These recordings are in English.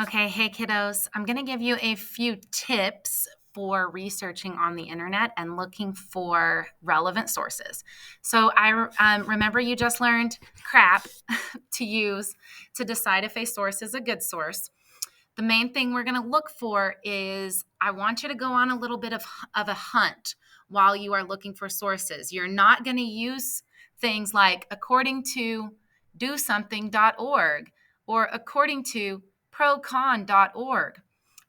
Okay, hey kiddos, I'm going to give you a few tips for researching on the internet and looking for relevant sources. So, I remember you just learned crap to use to decide if a source is a good source. The main thing we're going to look for is I want you to go on a little bit of a hunt while you are looking for sources. You're not going to use things like according to dosomething.org or according to procon.org.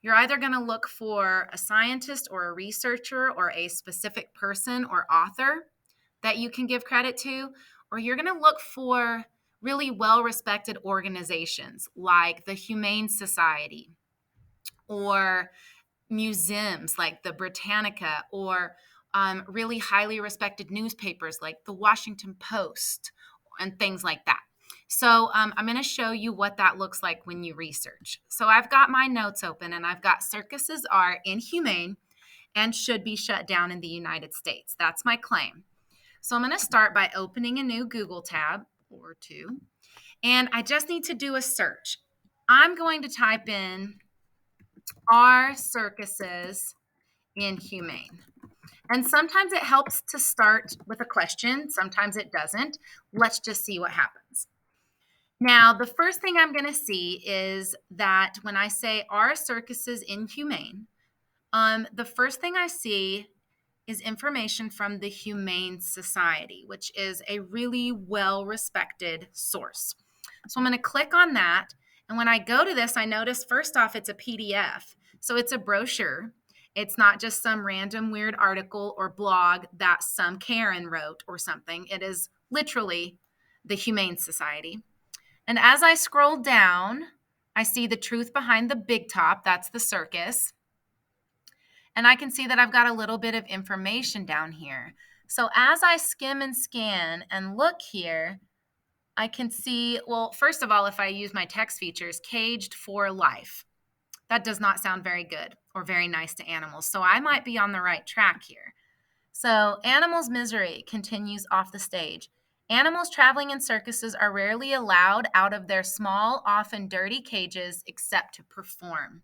You're either going to look for a scientist or a researcher or a specific person or author that you can give credit to, or you're going to look for really well respected organizations like the Humane Society or museums like the Britannica or really highly respected newspapers like the Washington Post and things like that. So I'm going to show you what that looks like when you research. So I've got my notes open and I've got circuses are inhumane and should be shut down in the United States. That's my claim. So I'm going to start by opening a new Google tab or two, and I just need to do a search. I'm going to type in are circuses inhumane? And sometimes it helps to start with a question, sometimes it doesn't. Let's just see what happens. Now, the first thing I'm going to see is that when I say are circuses inhumane, the first thing I see is information from the Humane Society, which is a really well-respected source. So I'm going to click on that. And when I go to this, I notice first off, it's a PDF. So it's a brochure. It's not just some random weird article or blog that some Karen wrote or something. It is literally the Humane Society. And as I scroll down, I see the truth behind the big top. That's the circus. And I can see that I've got a little bit of information down here. So as I skim and scan and look here, I can see, well, first of all, if I use my text features, caged for life. That does not sound very good or very nice to animals. So I might be on the right track here. So animals' misery continues off the stage. Animals traveling in circuses are rarely allowed out of their small, often dirty cages except to perform.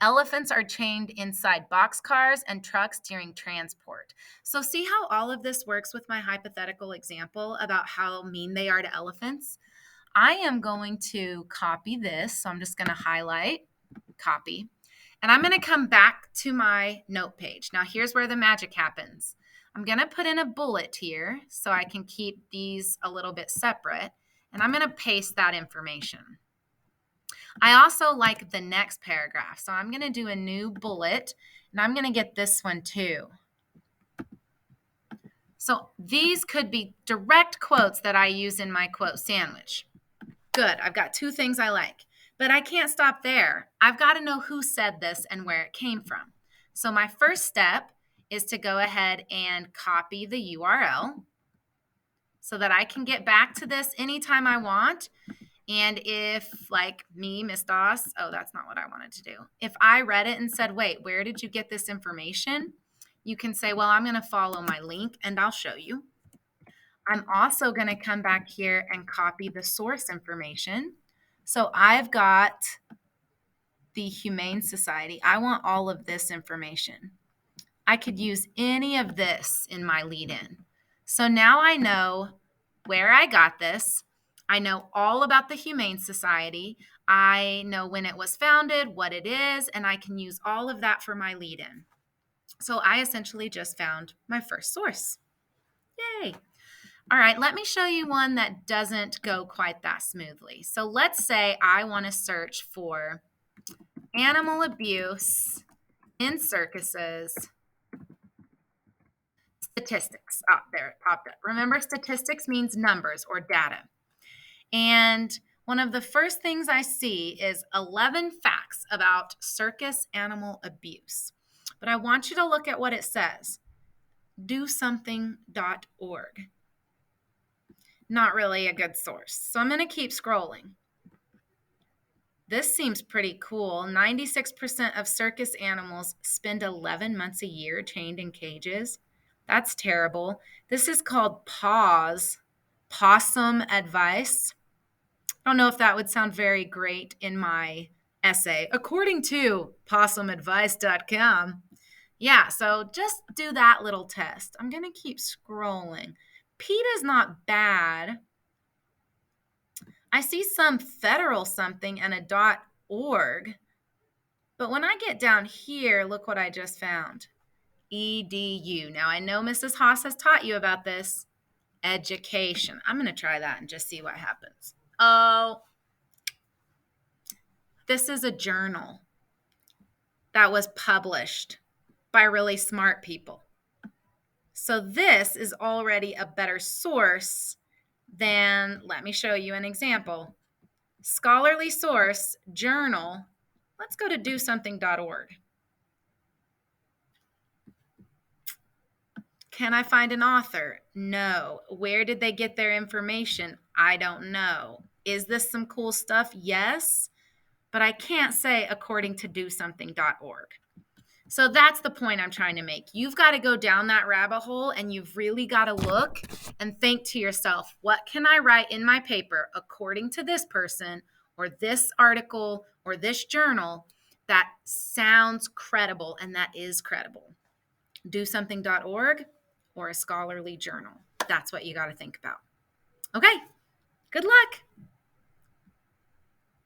Elephants are chained inside boxcars and trucks during transport. So see how all of this works with my hypothetical example about how mean they are to elephants? I am going to copy this. So I'm just going to highlight, copy, and I'm going to come back to my note page. Now here's where the magic happens. I'm going to put in a bullet here so I can keep these a little bit separate, and I'm going to paste that information. I also like the next paragraph. So I'm going to do a new bullet, and I'm going to get this one too. So these could be direct quotes that I use in my quote sandwich. Good. I've got two things I like. But I can't stop there. I've got to know who said this and where it came from. So my first step is to go ahead and copy the URL so that I can get back to this anytime I want. And if, like me, Miss Doss, oh, that's not what I wanted to do. If I read it and said, wait, where did you get this information? You can say, well, I'm going to follow my link and I'll show you. I'm also going to come back here and copy the source information. So I've got the Humane Society. I want all of this information. I could use any of this in my lead-in. So now I know where I got this. I know all about the Humane Society. I know when it was founded, what it is, and I can use all of that for my lead-in. So I essentially just found my first source. Yay! All right, let me show you one that doesn't go quite that smoothly. So let's say I want to search for animal abuse in circuses statistics. Oh, there it popped up. Remember, statistics means numbers or data. And one of the first things I see is 11 facts about circus animal abuse. But I want you to look at what it says. Dosomething.org. Not really a good source. So I'm going to keep scrolling. This seems pretty cool. 96% of circus animals spend 11 months a year chained in cages. That's terrible. This is called PAWS, Possum Advice. I don't know if that would sound very great in my essay, according to possumadvice.com. Yeah, so just do that little test. I'm going to keep scrolling. PETA's not bad. I see some federal something and a .org. But when I get down here, look what I just found. EDU. Now, I know Mrs. Haas has taught you about this. Education. I'm going to try that and just see what happens. Oh, this is a journal that was published by really smart people. So this is already a better source than, let me show you an example. Scholarly source, journal. Let's go to dosomething.org. Can I find an author? No. Where did they get their information? I don't know. Is this some cool stuff? Yes. But I can't say according to dosomething.org. So that's the point I'm trying to make. You've got to go down that rabbit hole and you've really got to look and think to yourself, what can I write in my paper according to this person or this article or this journal that sounds credible and that is credible? Dosomething.org or a scholarly journal. That's what you got to think about. Okay, good luck.